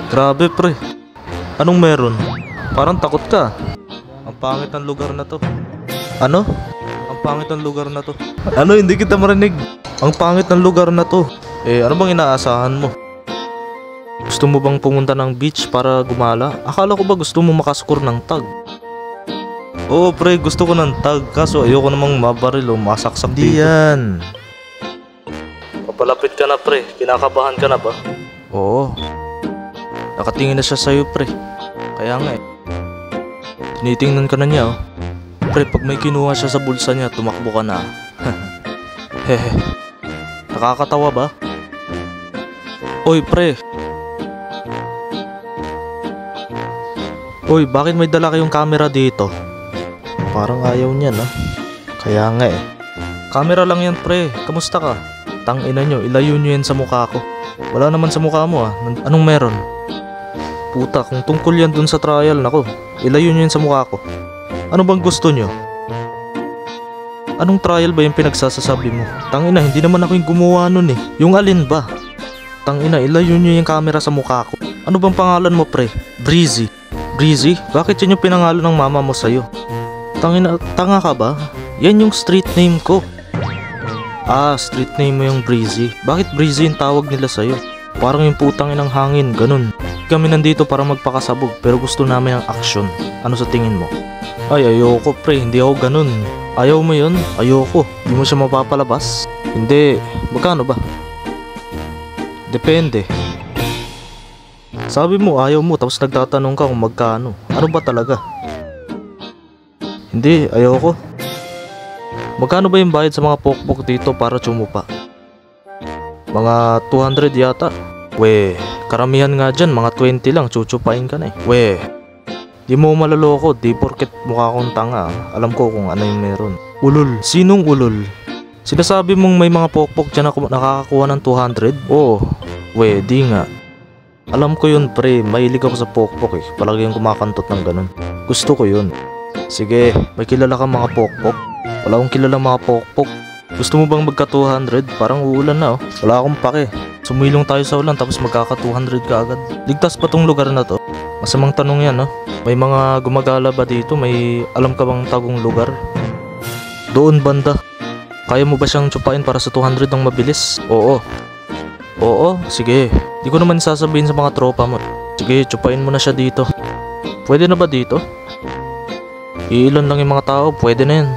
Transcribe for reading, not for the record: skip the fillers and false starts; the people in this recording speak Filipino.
Grabe pre, anong meron? Parang takot ka. Ang pangit ng lugar na to. Ano? Ang pangit ng lugar na to. Ano, hindi kita marinig. Ang pangit ng lugar na to. Ano bang inaasahan mo? Gusto mo bang pumunta ng beach para gumala? Akala ko ba gusto mo makascore ng tag? Oo pre, gusto ko ng tag. Kaso ayoko namang mabaril o masaksak dito. Di yan. Papalapit ka na pre, kinakabahan ka na ba? Oo. Nakatingin na siya sa'yo pre. Kaya nga tinitingnan ka na niya oh. Pre, pag may kinuha siya sa bulsa niya, tumakbo ka na. Hehe. Nakakatawa ba? Oy pre. Oy, bakit may dala kayong camera dito? Parang ayaw niya na. Kaya nga Camera lang yan pre, kamusta ka? Tangina nyo, ilayo nyo yan sa mukha ko. Wala naman sa mukha mo Anong meron? Puta, kung tungkol yan dun sa trial, nako, ilayo nyo yan sa mukha ko. Ano bang gusto nyo? Anong trial ba yung pinagsasasabi mo? Tangina, hindi naman ako yung gumawa nun Yung alin ba? Tangina, ilayo nyo yung camera sa mukha ko. Ano bang pangalan mo pre? Breezy. Breezy? Bakit yun yung pinangalan ng mama mo sa'yo? Tangina, tanga ka ba? Yan yung street name ko. Street name mo yung Breezy. Bakit Breezy yung tawag nila sa'yo? Parang yung putang inang hangin, ganun. Kami nandito para magpakasabog pero gusto namin ang action. Ano sa tingin mo? Ay, ayoko pre, hindi ako ganun. Ayaw mo yun? Ayoko. Hindi mo siya mapapalabas? Hindi. Magkano ba? Depende. Sabi mo ayaw mo tapos nagtatanong ka kung magkano. Ano ba talaga? Hindi, ayoko. Magkano ba yung bayad sa mga pokpok dito para tsumupa? Mga 200 yata. We, karamihan nga dyan, mga 20 lang, chuchupain ka na We, di mo malaloko, di porket mukha kong tanga. Alam ko kung ano yung meron. Ulol, sinong ulol? Sinasabi mong may mga pokpok dyan na nakakakuha ng 200? Oo, we, di nga. Alam ko yun pre, mahilig ako sa pokpok Palagi yung kumakantot ng ganun. Gusto ko yun. Sige, may kilala kang mga pokpok? Wala akong kilala mga pokpok. Gusto mo bang magka 200? Parang uulan na Wala akong pake. Sumilong tayo sa ulan tapos magkaka 200 ka agad. Ligtas pa tong lugar na to? Masamang tanong yan May mga gumagala ba dito? May alam ka bang tagong lugar? Doon banda. Kaya mo ba siyang tsupain para sa 200 ng mabilis? Oo. Oo, sige. Di ko naman sasabihin sa mga tropa mo. Sige, tsupain mo na siya dito. Pwede na ba dito? Iilan lang yung mga tao, pwede na yan.